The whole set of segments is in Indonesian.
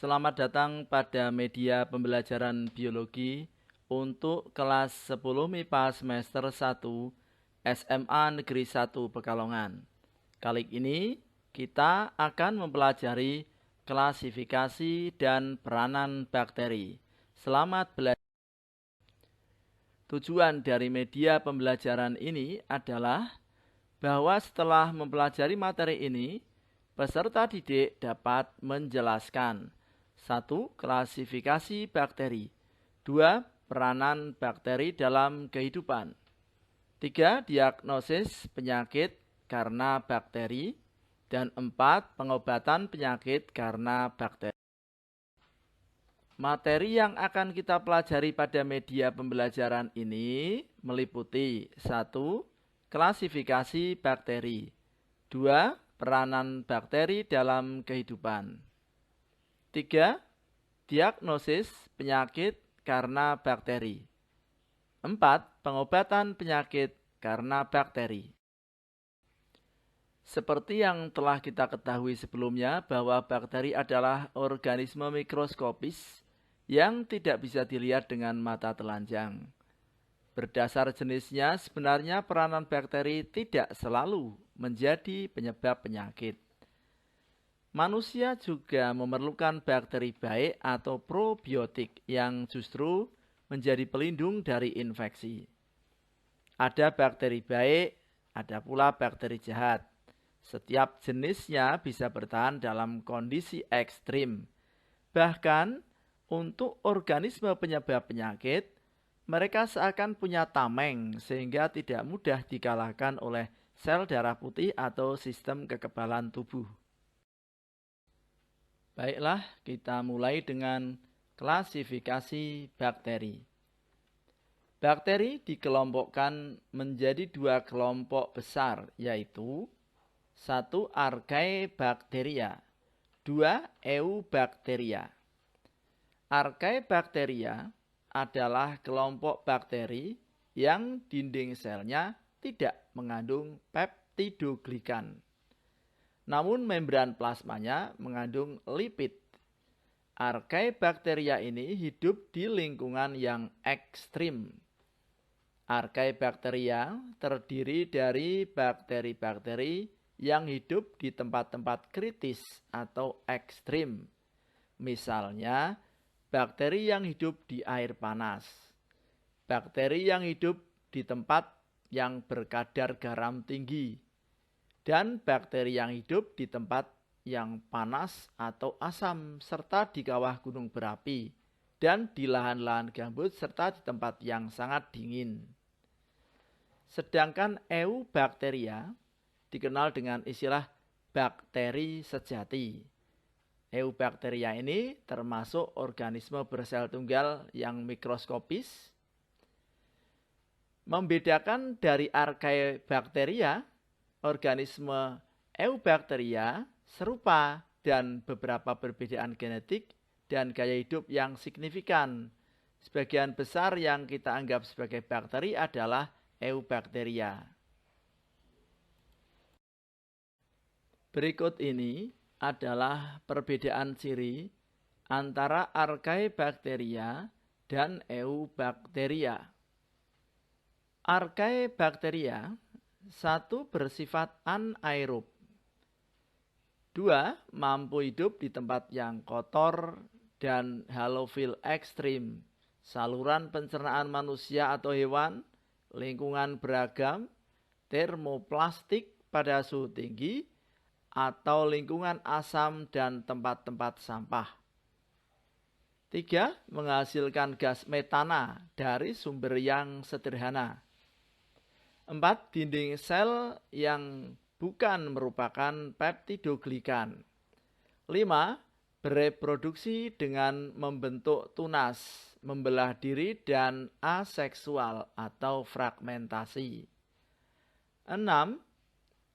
Selamat datang pada media pembelajaran biologi untuk kelas 10 MIPA semester 1 SMA Negeri 1 Pekalongan. Kali ini kita akan mempelajari klasifikasi dan peranan bakteri. Selamat belajar. Tujuan dari media pembelajaran ini adalah bahwa setelah mempelajari materi ini, peserta didik dapat menjelaskan 1. Klasifikasi bakteri. 2. Peranan bakteri dalam kehidupan. 3. Diagnosis penyakit karena bakteri. Dan 4. Pengobatan penyakit karena bakteri. Materi yang akan kita pelajari pada media pembelajaran ini meliputi 1. Klasifikasi bakteri. 2. Peranan bakteri dalam kehidupan. 3. Diagnosis penyakit karena bakteri. 4. Pengobatan penyakit karena bakteri. Seperti yang telah kita ketahui sebelumnya bahwa bakteri adalah organisme mikroskopis yang tidak bisa dilihat dengan mata telanjang. Berdasar jenisnya, sebenarnya peranan bakteri tidak selalu menjadi penyebab penyakit. Manusia juga memerlukan bakteri baik atau probiotik yang justru menjadi pelindung dari infeksi. Ada bakteri baik, ada pula bakteri jahat. Setiap jenisnya bisa bertahan dalam kondisi ekstrim. Bahkan untuk organisme penyebab penyakit, mereka seakan punya tameng sehingga tidak mudah dikalahkan oleh sel darah putih atau sistem kekebalan tubuh. Baiklah, kita mulai dengan klasifikasi bakteri. Bakteri dikelompokkan menjadi 2 kelompok besar, yaitu 1. Archaebacteria, 2. Eubacteria. Archaebacteria adalah kelompok bakteri yang dinding selnya tidak mengandung peptidoglikan. Namun membran plasmanya mengandung lipid. Archaebacteria ini hidup di lingkungan yang ekstrim. Archaebacteria terdiri dari bakteri-bakteri yang hidup di tempat-tempat kritis atau ekstrim. Misalnya, bakteri yang hidup di air panas, bakteri yang hidup di tempat yang berkadar garam tinggi, dan bakteri yang hidup di tempat yang panas atau asam serta di kawah gunung berapi dan di lahan-lahan gambut serta di tempat yang sangat dingin. Sedangkan eubacteria dikenal dengan istilah bakteri sejati. Eubacteria ini termasuk organisme bersel tunggal yang mikroskopis. Membedakan dari Archaebacteria, organisme eubacteria serupa dan beberapa perbedaan genetik dan gaya hidup yang signifikan. Sebagian besar yang kita anggap sebagai bakteri adalah eubacteria. Berikut ini adalah perbedaan ciri antara Archaebacteria dan eubacteria. Archaebacteria 1. Bersifat anaerob. 2. Mampu hidup di tempat yang kotor dan halofil ekstrim, saluran pencernaan manusia atau hewan, lingkungan beragam, termoplastik pada suhu tinggi, atau lingkungan asam dan tempat-tempat sampah. 3. Menghasilkan gas metana dari sumber yang sederhana. 4. Dinding sel yang bukan merupakan peptidoglikan. 5. Bereproduksi dengan membentuk tunas, membelah diri dan aseksual atau fragmentasi. 6.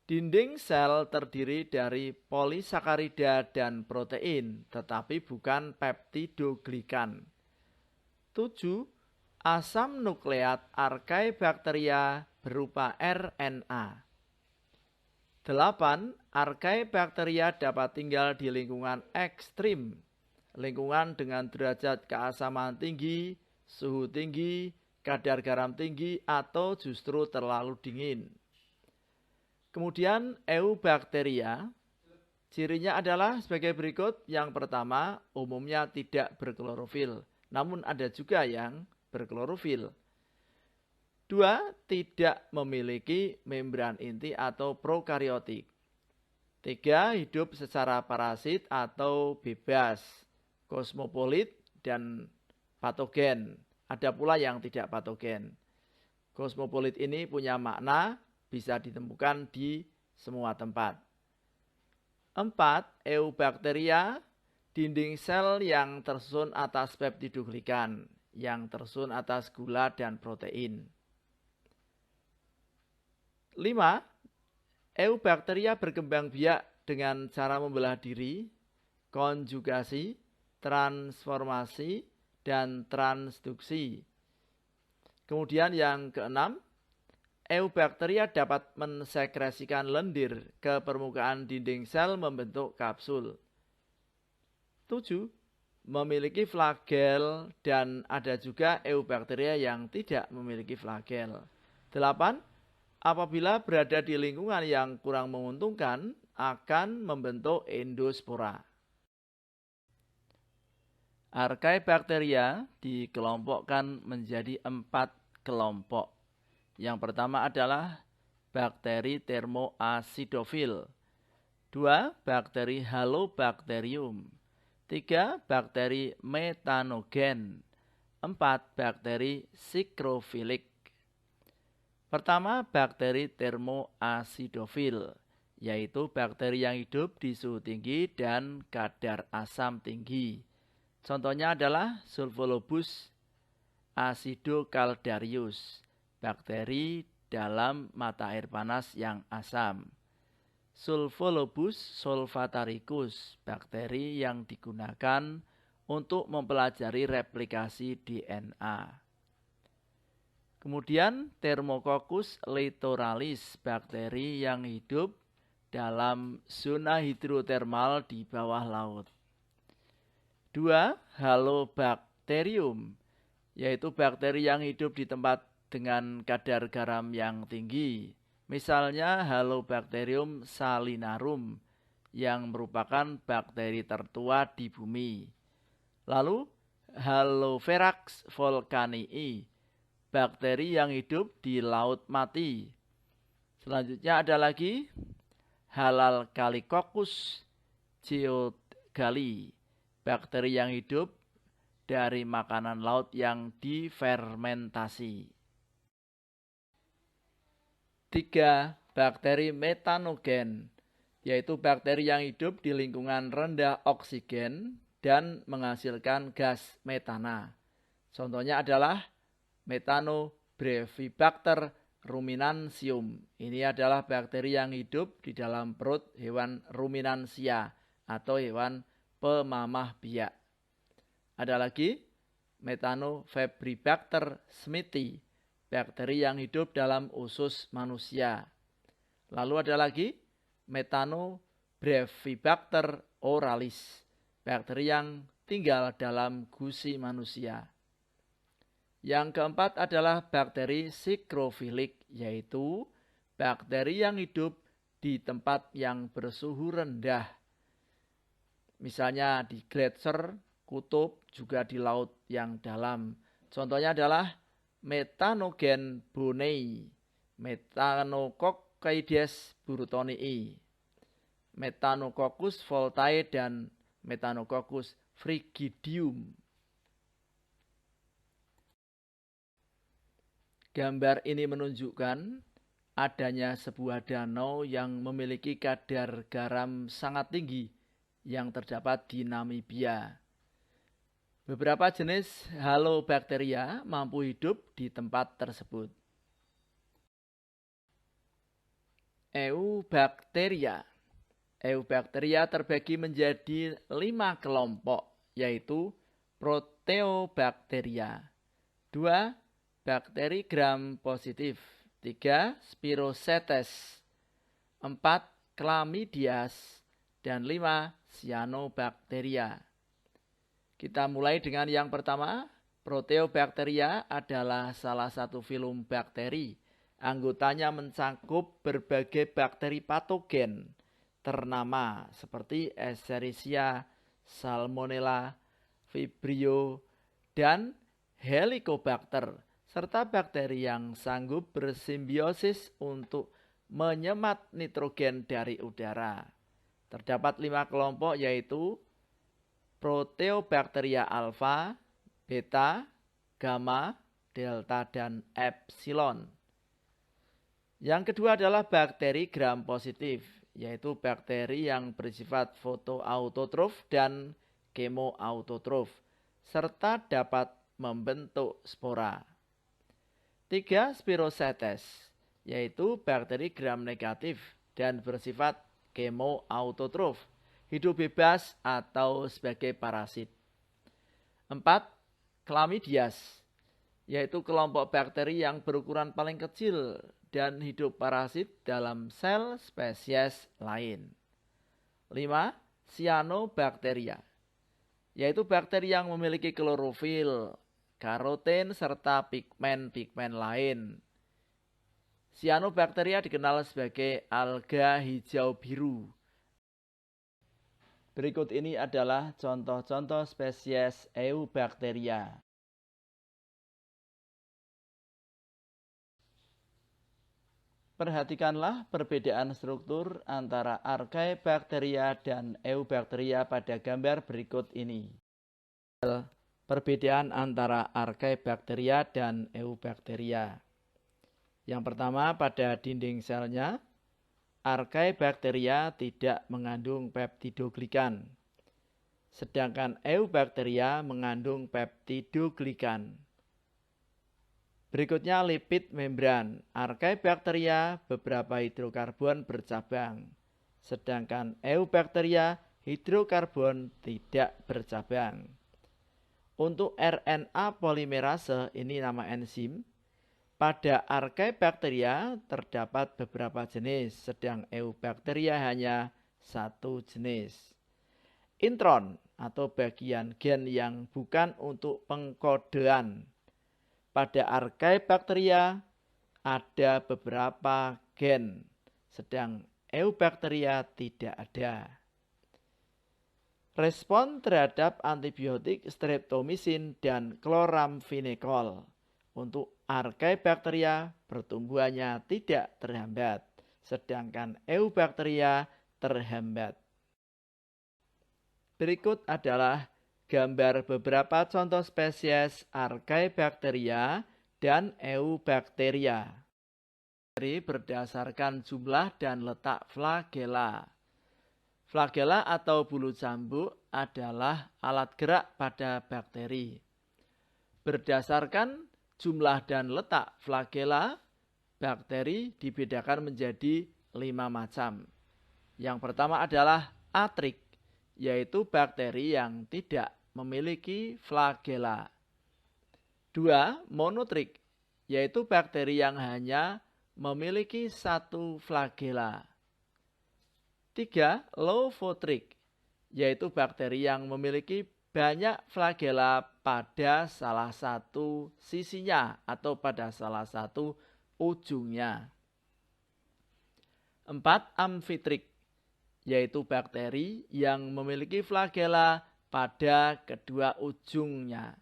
Dinding sel terdiri dari polisakarida dan protein, tetapi bukan peptidoglikan. 7. Asam nukleat Archaebacteria berupa RNA. 8. Archaebacteria dapat tinggal di lingkungan ekstrim. lingkungan dengan derajat keasaman tinggi, suhu tinggi, kadar garam tinggi, atau justru terlalu dingin. Kemudian eubacteria, cirinya adalah sebagai berikut. Yang pertama, umumnya tidak berklorofil, namun ada juga yang berklorofil. 2. Tidak memiliki membran inti atau prokariotik. 3. Hidup secara parasit atau bebas, kosmopolit dan patogen. Ada pula yang tidak patogen. Kosmopolit ini punya makna bisa ditemukan di semua tempat. 4. Eubacteria, dinding sel yang tersusun atas peptidoglikan, yang tersusun atas gula dan protein. 5. Eubacteria berkembang biak dengan cara membelah diri, konjugasi, transformasi, dan transduksi. Kemudian yang keenam, eubacteria dapat mensekresikan lendir ke permukaan dinding sel membentuk kapsul. 7. Memiliki flagel dan ada juga eubacteria yang tidak memiliki flagel. 8. Apabila berada di lingkungan yang kurang menguntungkan, akan membentuk endospora. Archaebacteria dikelompokkan menjadi 4 kelompok. Yang pertama adalah bakteri termoacidofil. 2. Bakteri halobacterium. 3. Bakteri metanogen. 4. Bakteri sikrofilik. Pertama, bakteri termoacidofil, yaitu bakteri yang hidup di suhu tinggi dan kadar asam tinggi. Contohnya adalah Sulfolobus acidocaldarius, bakteri dalam mata air panas yang asam. Sulfolobus solfataricus, bakteri yang digunakan untuk mempelajari replikasi DNA. Kemudian Thermococcus litoralis, bakteri yang hidup dalam zona hidrotermal di bawah laut. 2. Halobacterium, yaitu bakteri yang hidup di tempat dengan kadar garam yang tinggi. Misalnya Halobacterium salinarum, yang merupakan bakteri tertua di bumi. Lalu Halopherax volcanii, bakteri yang hidup di laut mati. Selanjutnya ada lagi Halalcalicoccus geogali, bakteri yang hidup dari makanan laut yang difermentasi. 3. Bakteri metanogen, yaitu bakteri yang hidup di lingkungan rendah oksigen dan menghasilkan gas metana. Contohnya adalah Methanobrevibacter ruminantium. Ini adalah bakteri yang hidup di dalam perut hewan ruminansia atau hewan pemamah biak. Ada lagi Methanofebribacter smithii, bakteri yang hidup dalam usus manusia. Lalu ada lagi Methanobrevibacter oralis, bakteri yang tinggal dalam gusi manusia. Yang keempat adalah bakteri sikrofilik, yaitu bakteri yang hidup di tempat yang bersuhu rendah. Misalnya di gletser, kutub, juga di laut yang dalam. Contohnya adalah Methanogen bonnei, Methanococcoides burtonii, Methanococcus voltae, dan Methanococcus frigidium. Gambar ini menunjukkan adanya sebuah danau yang memiliki kadar garam sangat tinggi yang terdapat di Namibia. Beberapa jenis halobacteria mampu hidup di tempat tersebut. Eubacteria. Eubacteria terbagi menjadi 5 kelompok, yaitu Proteobacteria. 2. Bakteri gram positif. 3. Spirochetes. 4. Chlamydias. Dan 5. Cyanobacteria. Kita mulai dengan yang pertama. Proteobacteria adalah salah satu filum bakteri. Anggotanya mencakup berbagai bakteri patogen ternama seperti Escherichia, Salmonella, Vibrio, dan Helicobacter, serta bakteri yang sanggup bersimbiosis untuk menyemat nitrogen dari udara. Terdapat 5 kelompok yaitu Proteobacteria alpha, beta, gamma, delta, dan epsilon. Yang kedua adalah bakteri gram positif, yaitu bakteri yang bersifat fotoautotrof dan kemoautotrof, serta dapat membentuk spora. 3. Spirochetes, yaitu bakteri gram negatif dan bersifat kemoautotrof, hidup bebas atau sebagai parasit. 4. Chlamydias, yaitu kelompok bakteri yang berukuran paling kecil dan hidup parasit dalam sel spesies lain. 5. Cyanobacteria, yaitu bakteri yang memiliki klorofil, karoten, serta pigmen-pigmen lain. Cyanobacteria dikenal sebagai alga hijau biru. Berikut ini adalah contoh-contoh spesies Eubacteria. Perhatikanlah perbedaan struktur antara Archaebacteria dan Eubacteria pada gambar berikut ini. Perbedaan antara Archaebacteria dan Eubacteria. Yang pertama, pada dinding selnya, Archaebacteria tidak mengandung peptidoglikan, sedangkan Eubacteria mengandung peptidoglikan. Berikutnya lipid membran. Archaebacteria beberapa hidrokarbon bercabang, sedangkan Eubacteria hidrokarbon tidak bercabang. Untuk RNA polimerase, ini nama enzim. Pada Archaebacteria terdapat beberapa jenis, sedang Eubacteria hanya satu jenis. Intron atau bagian gen yang bukan untuk pengkodean. Pada Archaebacteria ada beberapa gen, sedang Eubacteria tidak ada. Respon terhadap antibiotik streptomycin dan chloramphenicol. Untuk Archaebacteria pertumbuhannya tidak terhambat, sedangkan Eubacteria terhambat. Berikut adalah gambar beberapa contoh spesies Archaebacteria dan Eubacteria. Berdasarkan jumlah dan letak flagela. Flagela atau bulu cambuk adalah alat gerak pada bakteri. Berdasarkan jumlah dan letak flagela, bakteri dibedakan menjadi 5 macam. Yang pertama adalah atrik, yaitu bakteri yang tidak memiliki flagela. 2. Monotrik, yaitu bakteri yang hanya memiliki satu flagela. 3. Lophotrik, yaitu bakteri yang memiliki banyak flagela pada salah satu sisinya atau pada salah satu ujungnya. 4. Amfitrik, yaitu bakteri yang memiliki flagela pada kedua ujungnya.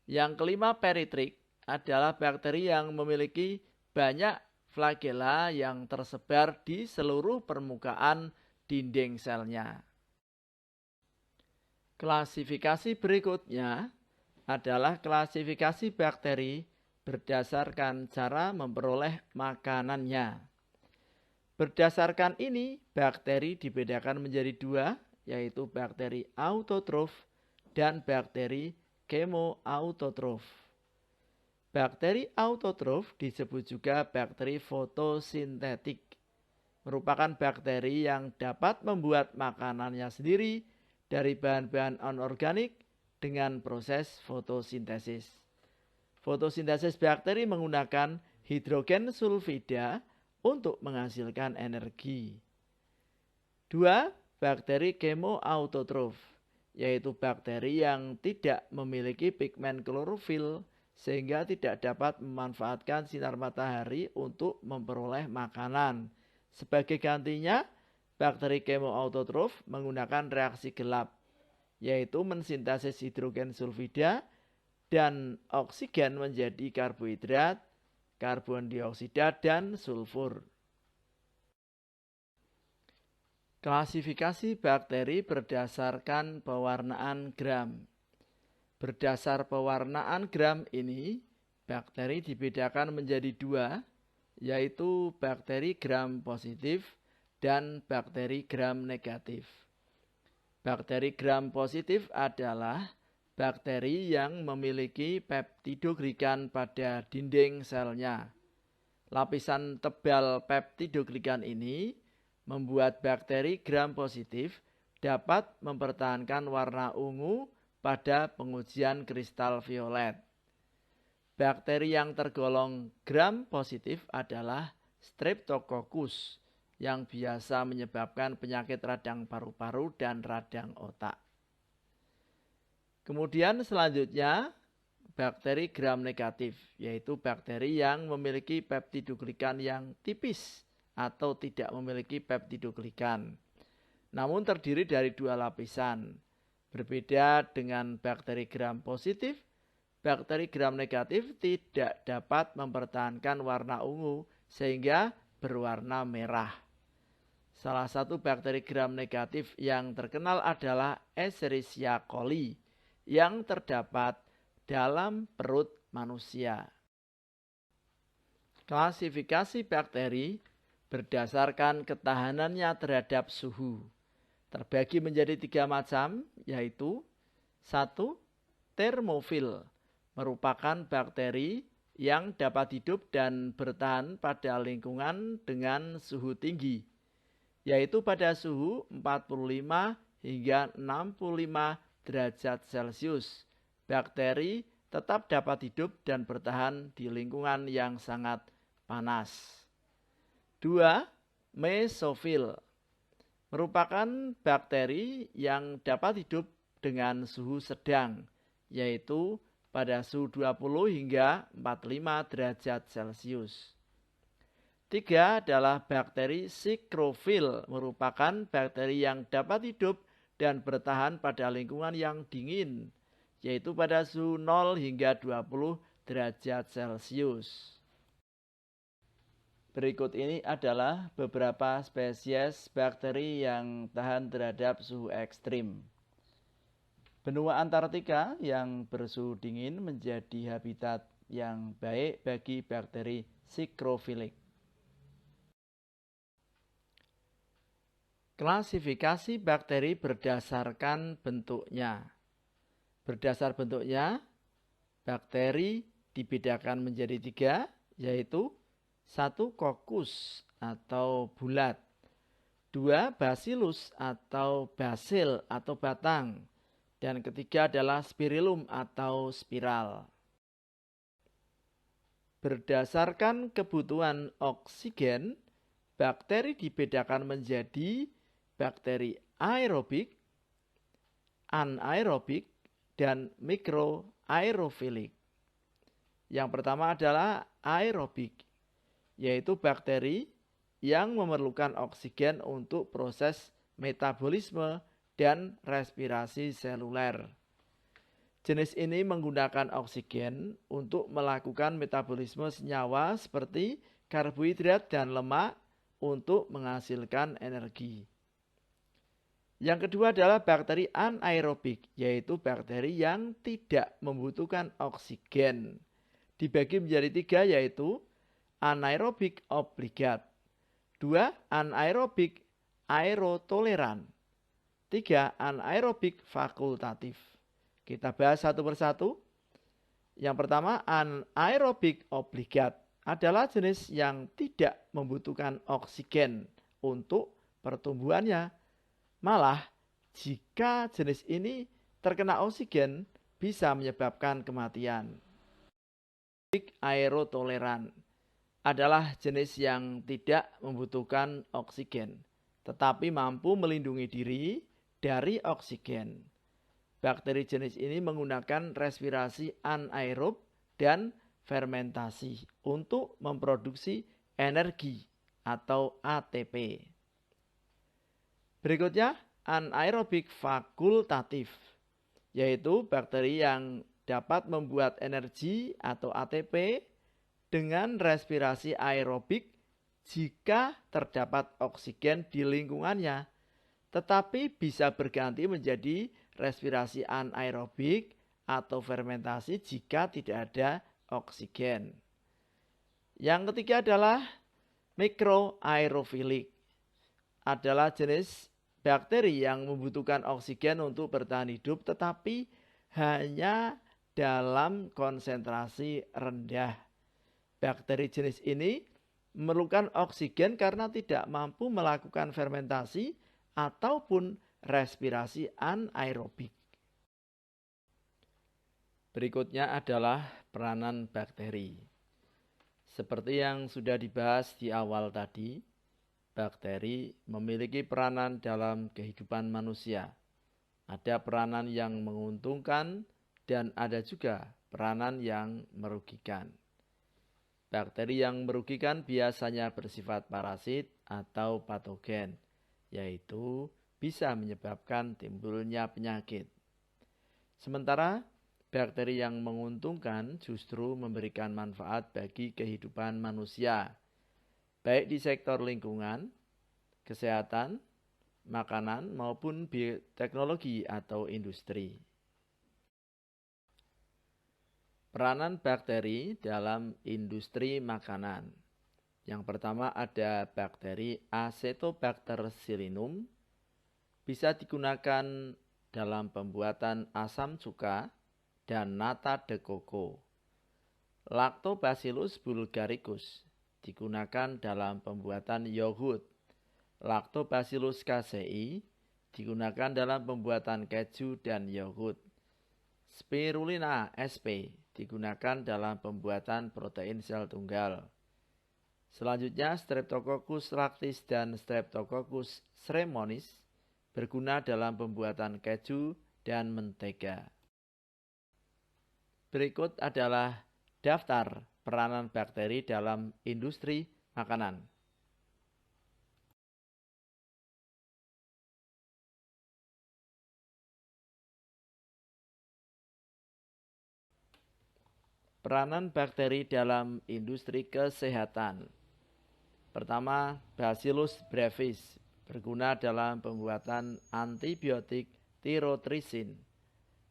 Yang kelima, peritrik, adalah bakteri yang memiliki banyak flagela yang tersebar di seluruh permukaan dinding selnya. Klasifikasi berikutnya adalah klasifikasi bakteri berdasarkan cara memperoleh makanannya. Berdasarkan ini, bakteri dibedakan menjadi 2, yaitu bakteri autotrof dan bakteri kemoautotrof. Bakteri autotrof disebut juga bakteri fotosintetik, merupakan bakteri yang dapat membuat makanannya sendiri dari bahan-bahan anorganik dengan proses fotosintesis. Fotosintesis bakteri menggunakan hidrogen sulfida untuk menghasilkan energi. 2. Bakteri kemoautotrof, yaitu bakteri yang tidak memiliki pigmen klorofil sehingga tidak dapat memanfaatkan sinar matahari untuk memperoleh makanan. Sebagai gantinya, bakteri kemoautotrof menggunakan reaksi gelap, yaitu mensintesis hidrogen sulfida dan oksigen menjadi karbohidrat, karbon dioksida, dan sulfur. Klasifikasi bakteri berdasarkan pewarnaan gram. Berdasar pewarnaan gram ini, bakteri dibedakan menjadi dua, yaitu bakteri gram positif dan bakteri gram negatif. Bakteri gram positif adalah bakteri yang memiliki peptidoglikan pada dinding selnya. Lapisan tebal peptidoglikan ini membuat bakteri gram positif dapat mempertahankan warna ungu pada pengujian kristal violet. Bakteri yang tergolong gram positif adalah Streptococcus yang biasa menyebabkan penyakit radang paru-paru dan radang otak. Kemudian selanjutnya bakteri gram negatif, yaitu bakteri yang memiliki peptidoglikan yang tipis atau tidak memiliki peptidoglikan, namun terdiri dari dua lapisan. Berbeda dengan bakteri gram positif, bakteri gram negatif tidak dapat mempertahankan warna ungu sehingga berwarna merah. Salah satu bakteri gram negatif yang terkenal adalah Escherichia coli yang terdapat dalam perut manusia. Klasifikasi bakteri berdasarkan ketahanannya terhadap suhu terbagi menjadi tiga macam, yaitu 1. Termofil, merupakan bakteri yang dapat hidup dan bertahan pada lingkungan dengan suhu tinggi, yaitu pada suhu 45 hingga 65 derajat Celcius. Bakteri tetap dapat hidup dan bertahan di lingkungan yang sangat panas. 2. Mesofil, merupakan bakteri yang dapat hidup dengan suhu sedang, yaitu pada suhu 20 hingga 45 derajat Celcius. 3 adalah bakteri sikrofil, merupakan bakteri yang dapat hidup dan bertahan pada lingkungan yang dingin, yaitu pada suhu 0 hingga 20 derajat Celcius. Berikut ini adalah beberapa spesies bakteri yang tahan terhadap suhu ekstrim. Benua Antartika yang bersuhu dingin menjadi habitat yang baik bagi bakteri sikrofilik. Klasifikasi bakteri berdasarkan bentuknya. Berdasar bentuknya, bakteri dibedakan menjadi tiga, yaitu 1. Kokus atau bulat, 2. Bacillus atau basil atau batang, dan ketiga adalah spirillum atau spiral. Berdasarkan kebutuhan oksigen, bakteri dibedakan menjadi bakteri aerobik, anaerobik, dan mikroaerofilik. Yang pertama adalah aerobik, yaitu bakteri yang memerlukan oksigen untuk proses metabolisme dan respirasi seluler. Jenis ini menggunakan oksigen untuk melakukan metabolisme senyawa seperti karbohidrat dan lemak untuk menghasilkan energi. Yang kedua adalah bakteri anaerobik, yaitu bakteri yang tidak membutuhkan oksigen. Dibagi menjadi tiga, yaitu anaerobik obligat, 2. Anaerobik aerotoleran, 3. Anaerobik fakultatif. Kita bahas satu persatu. Yang pertama, anaerobik obligat adalah jenis yang tidak membutuhkan oksigen untuk pertumbuhannya. Malah, jika jenis ini terkena oksigen, bisa menyebabkan kematian. Aerotoleran adalah jenis yang tidak membutuhkan oksigen, tetapi mampu melindungi diri dari oksigen. Bakteri jenis ini menggunakan respirasi anaerob dan fermentasi untuk memproduksi energi atau ATP. Berikutnya, anaerobik fakultatif, yaitu bakteri yang dapat membuat energi atau ATP dengan respirasi aerobik jika terdapat oksigen di lingkungannya, tetapi bisa berganti menjadi respirasi anaerobik atau fermentasi jika tidak ada oksigen. Yang ketiga adalah mikroaerofilik. Adalah jenis bakteri yang membutuhkan oksigen untuk bertahan hidup tetapi hanya dalam konsentrasi rendah. Bakteri jenis ini memerlukan oksigen karena tidak mampu melakukan fermentasi ataupun respirasi anaerobik. Berikutnya adalah peranan bakteri. Seperti yang sudah dibahas di awal tadi, bakteri memiliki peranan dalam kehidupan manusia. Ada peranan yang menguntungkan dan ada juga peranan yang merugikan. Bakteri yang merugikan biasanya bersifat parasit atau patogen, yaitu bisa menyebabkan timbulnya penyakit. Sementara bakteri yang menguntungkan justru memberikan manfaat bagi kehidupan manusia, baik di sektor lingkungan, kesehatan, makanan, maupun bioteknologi atau industri. Peranan bakteri dalam industri makanan. Yang pertama ada bakteri Acetobacter pseudomonas, bisa digunakan dalam pembuatan asam cuka dan nata de coco. Lactobacillus bulgaricus digunakan dalam pembuatan yogurt. Lactobacillus casei digunakan dalam pembuatan keju dan yogurt. Spirulina sp digunakan dalam pembuatan protein sel tunggal. Selanjutnya Streptococcus lactis dan Streptococcus ceremonis berguna dalam pembuatan keju dan mentega. Berikut adalah daftar peranan bakteri dalam industri makanan. Peranan bakteri dalam industri kesehatan. Pertama, Bacillus brevis berguna dalam pembuatan antibiotik tirotrisin.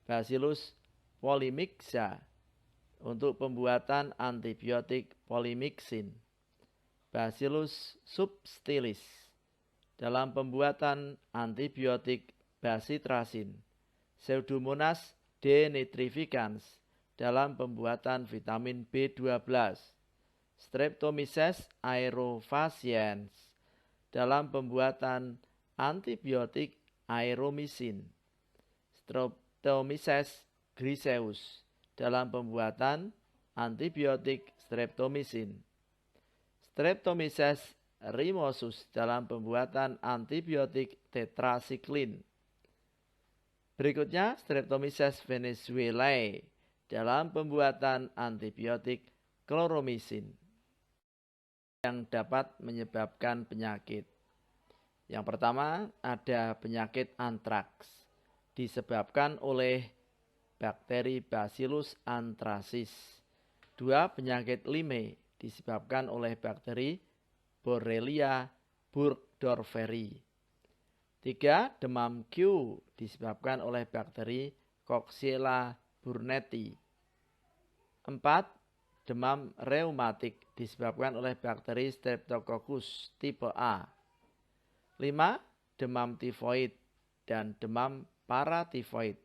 Bacillus polymixa untuk pembuatan antibiotik polymyxin. Bacillus subtilis dalam pembuatan antibiotik bacitracin. Pseudomonas denitrificans dalam pembuatan vitamin B12. Streptomyces aerofaciens dalam pembuatan antibiotik aeromycin. Streptomyces griseus dalam pembuatan antibiotik streptomycin. Streptomyces rhinosus dalam pembuatan antibiotik tetrasiklin. Berikutnya Streptomyces venezuelae dalam pembuatan antibiotik kloromycin yang dapat menyebabkan penyakit. Yang pertama ada penyakit antraks disebabkan oleh bakteri Bacillus anthracis. 2. Penyakit Lyme disebabkan oleh bakteri Borrelia burgdorferi. 3. Demam Q disebabkan oleh bakteri Coxiella burnetii. 4. Demam reumatik disebabkan oleh bakteri Streptococcus tipe A. 5. Demam tifoid dan demam paratifoid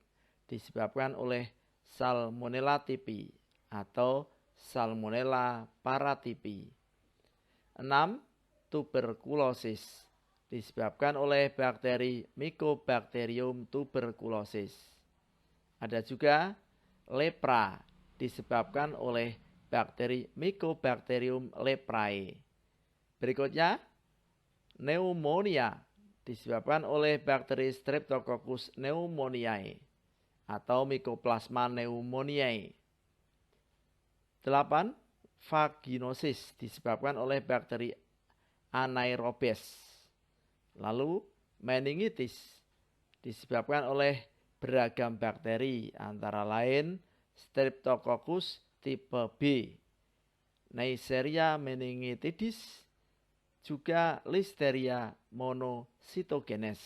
disebabkan oleh Salmonella typhi atau Salmonella paratipi. 6. Tuberkulosis disebabkan oleh bakteri Mycobacterium tuberculosis. Ada juga lepra disebabkan oleh bakteri Mycobacterium leprae. Berikutnya pneumonia disebabkan oleh bakteri Streptococcus pneumoniae. atau Mycoplasma pneumoniae. 8. Vaginosis disebabkan oleh bakteri anaerobes. Lalu meningitis disebabkan oleh beragam bakteri antara lain Streptococcus tipe B, Neisseria meningitidis, juga Listeria monocytogenes.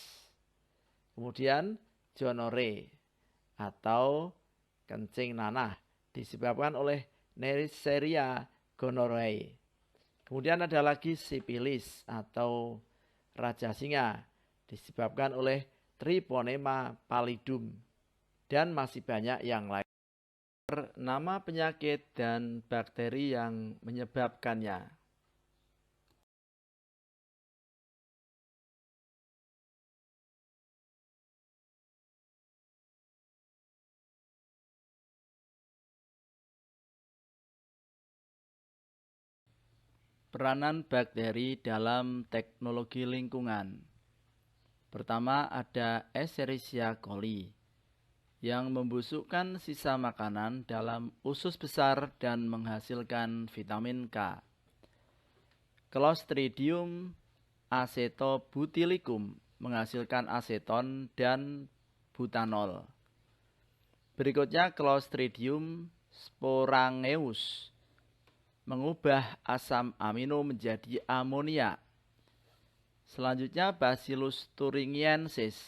Kemudian gonorrhea atau kencing nanah disebabkan oleh Neisseria gonorrhoeae. Kemudian ada lagi sipilis atau raja singa disebabkan oleh Treponema pallidum dan masih banyak yang lain. Nama penyakit dan bakteri yang menyebabkannya. Peranan bakteri dalam teknologi lingkungan. Pertama ada Escherichia coli yang membusukkan sisa makanan dalam usus besar dan menghasilkan vitamin K. Clostridium acetobutylicum menghasilkan aseton dan butanol. Berikutnya Clostridium sporangeus mengubah asam amino menjadi amonia. Selanjutnya Bacillus thuringiensis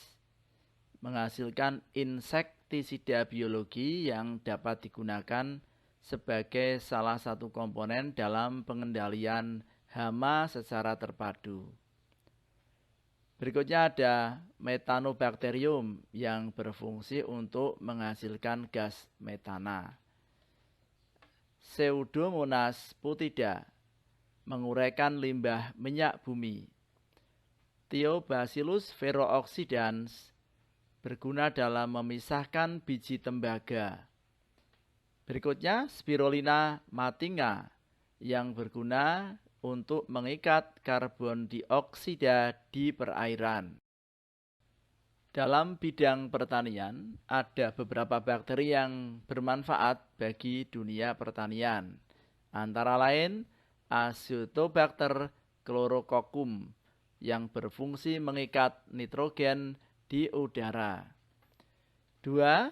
menghasilkan insektisida biologi yang dapat digunakan sebagai salah satu komponen dalam pengendalian hama secara terpadu. Berikutnya ada Methanobacterium yang berfungsi untuk menghasilkan gas metana. Pseudomonas putida menguraikan limbah minyak bumi. Thiobacillus ferrooxidans berguna dalam memisahkan biji tembaga. Berikutnya Spirulina matinga yang berguna untuk mengikat karbon dioksida di perairan. Dalam bidang pertanian, ada beberapa bakteri yang bermanfaat bagi dunia pertanian. Antara lain, Azotobacter chlorococcum yang berfungsi mengikat nitrogen di udara. 2.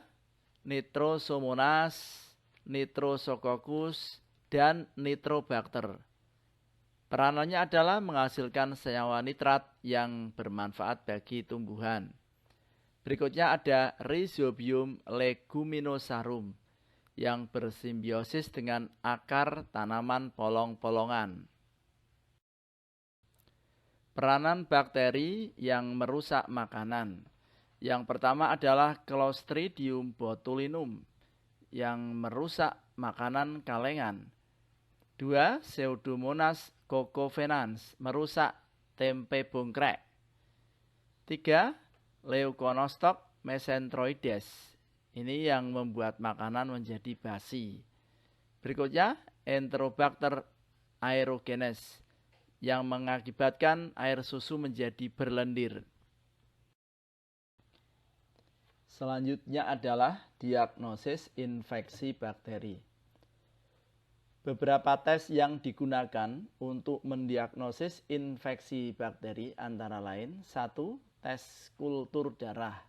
Nitrosomonas, Nitrosococcus, dan Nitrobacter. Peranannya adalah menghasilkan senyawa nitrat yang bermanfaat bagi tumbuhan. Berikutnya ada Rhizobium leguminosarum yang bersimbiosis dengan akar tanaman polong-polongan. Peranan bakteri yang merusak makanan. Yang pertama adalah Clostridium botulinum yang merusak makanan kalengan. 2. Pseudomonas cocovenans merusak tempe bongkrek. 3. Leuconostoc mesenteroides. Ini yang membuat makanan menjadi basi. Berikutnya Enterobacter aerogenes yang mengakibatkan air susu menjadi berlendir. Selanjutnya adalah diagnosis infeksi bakteri. Beberapa tes yang digunakan untuk mendiagnosis infeksi bakteri antara lain 1. Tes kultur darah.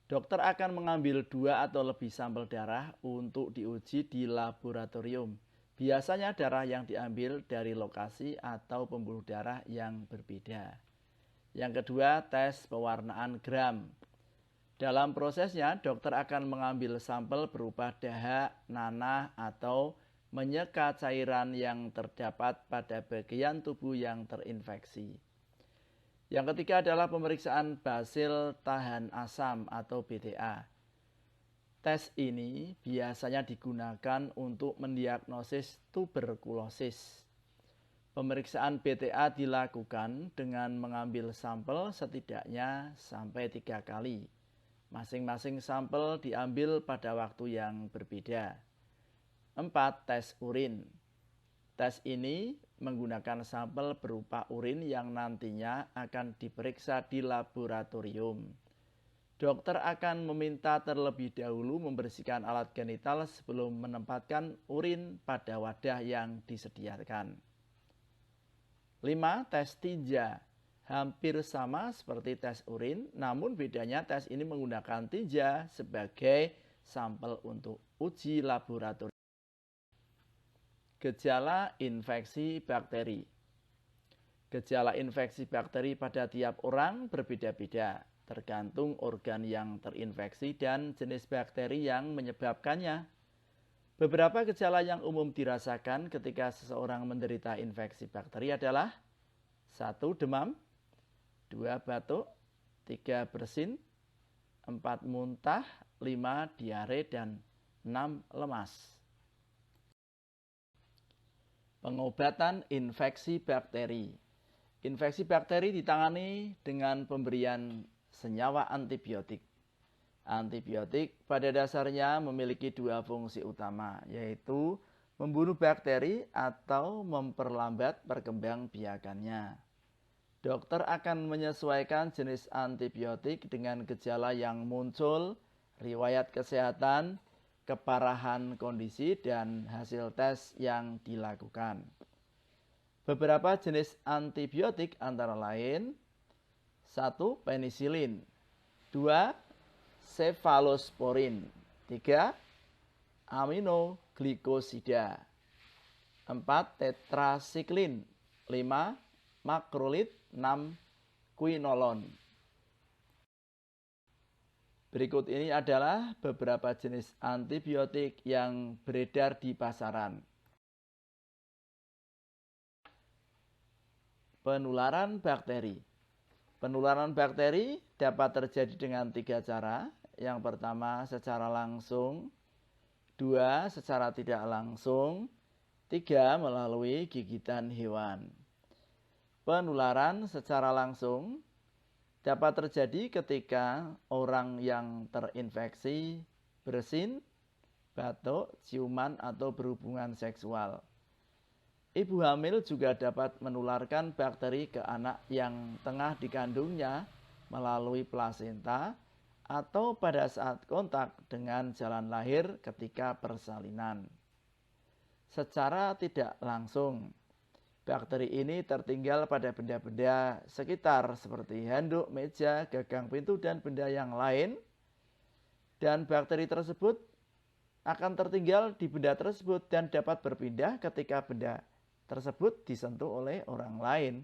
Dokter akan mengambil 2 atau lebih sampel darah untuk diuji di laboratorium. Biasanya darah yang diambil dari lokasi atau pembuluh darah yang berbeda. Yang kedua, tes pewarnaan gram. Dalam prosesnya, dokter akan mengambil sampel berupa dahak, nanah, atau menyeka cairan yang terdapat pada bagian tubuh yang terinfeksi. Yang ketiga adalah pemeriksaan basil tahan asam atau BTA. Tes ini biasanya digunakan untuk mendiagnosis tuberkulosis. Pemeriksaan BTA dilakukan dengan mengambil sampel setidaknya sampai 3 kali. Masing-masing sampel diambil pada waktu yang berbeda. 4. Tes urin. Tes ini menggunakan sampel berupa urin yang nantinya akan diperiksa di laboratorium. Dokter akan meminta terlebih dahulu membersihkan alat genital sebelum menempatkan urin pada wadah yang disediakan. 5. Tes tinja. Hampir sama seperti tes urin, namun bedanya tes ini menggunakan tinja sebagai sampel untuk uji laboratorium. Gejala infeksi bakteri. Gejala infeksi bakteri pada tiap orang berbeda-beda, tergantung organ yang terinfeksi dan jenis bakteri yang menyebabkannya. Beberapa gejala yang umum dirasakan ketika seseorang menderita infeksi bakteri adalah 1. Demam, 2. Batuk, 3. Bersin, 4. Muntah, 5. Diare, dan 6. Lemas. Pengobatan infeksi bakteri. Infeksi bakteri ditangani dengan pemberian senyawa antibiotik. Antibiotik pada dasarnya memiliki dua fungsi utama, yaitu membunuh bakteri atau memperlambat perkembangbiakannya. Dokter akan menyesuaikan jenis antibiotik dengan gejala yang muncul, riwayat kesehatan, keparahan kondisi, dan hasil tes yang dilakukan. Beberapa jenis antibiotik antara lain 1. Penisilin, 2. Cefalosporin, 3. Aminoglikosida, 4. Tetrasiklin, 5. Makrolid, 6. Quinolone. Berikut ini adalah beberapa jenis antibiotik yang beredar di pasaran. Penularan bakteri. Penularan bakteri dapat terjadi dengan 3 cara. Yang pertama secara langsung, 2 secara tidak langsung, 3 melalui gigitan hewan. Penularan secara langsung dapat terjadi ketika orang yang terinfeksi bersin, batuk, ciuman, atau berhubungan seksual. Ibu hamil juga dapat menularkan bakteri ke anak yang tengah dikandungnya melalui plasenta atau pada saat kontak dengan jalan lahir ketika persalinan. Secara tidak langsung, bakteri ini tertinggal pada benda-benda sekitar seperti handuk, meja, gagang pintu, dan benda yang lain. Dan bakteri tersebut akan tertinggal di benda tersebut dan dapat berpindah ketika benda tersebut disentuh oleh orang lain.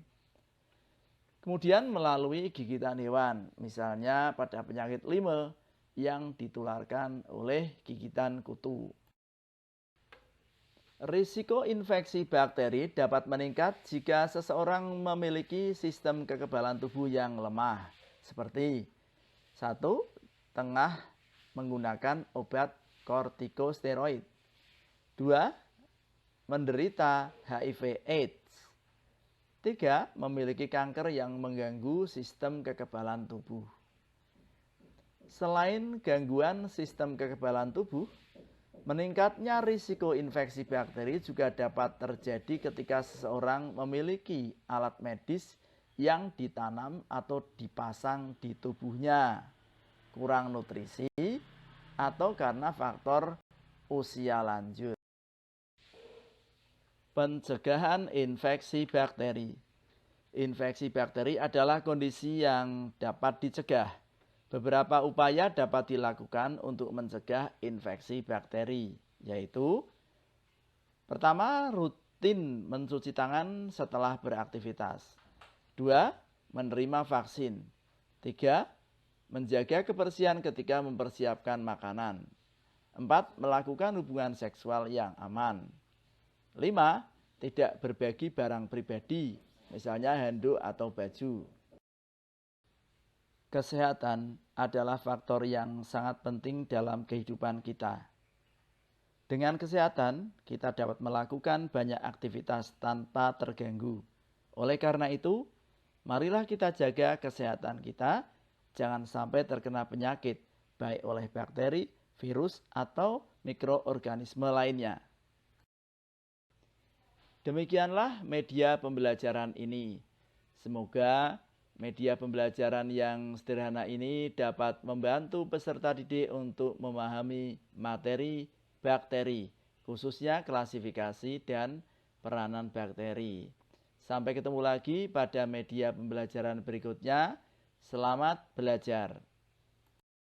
Kemudian melalui gigitan hewan, misalnya pada penyakit Lyme yang ditularkan oleh gigitan kutu. Risiko infeksi bakteri dapat meningkat jika seseorang memiliki sistem kekebalan tubuh yang lemah, seperti 1. Tengah menggunakan obat kortikosteroid, 2. Menderita HIV/AIDS, 3. Memiliki kanker yang mengganggu sistem kekebalan tubuh. Selain gangguan sistem kekebalan tubuh, meningkatnya risiko infeksi bakteri juga dapat terjadi ketika seseorang memiliki alat medis yang ditanam atau dipasang di tubuhnya, kurang nutrisi, atau karena faktor usia lanjut. Pencegahan infeksi bakteri. Infeksi bakteri adalah kondisi yang dapat dicegah. Beberapa upaya dapat dilakukan untuk mencegah infeksi bakteri, yaitu pertama, rutin mencuci tangan setelah beraktivitas. 2. Menerima vaksin. 3. Menjaga kebersihan ketika mempersiapkan makanan. 4. Melakukan hubungan seksual yang aman. 5. Tidak berbagi barang pribadi, misalnya handuk atau baju. Kesehatan adalah faktor yang sangat penting dalam kehidupan kita. Dengan kesehatan, kita dapat melakukan banyak aktivitas tanpa terganggu. Oleh karena itu, marilah kita jaga kesehatan kita, jangan sampai terkena penyakit, baik oleh bakteri, virus, atau mikroorganisme lainnya. Demikianlah media pembelajaran ini. Semoga Media pembelajaran yang sederhana ini dapat membantu peserta didik untuk memahami materi bakteri, khususnya klasifikasi dan peranan bakteri. Sampai ketemu lagi pada media pembelajaran berikutnya. Selamat belajar.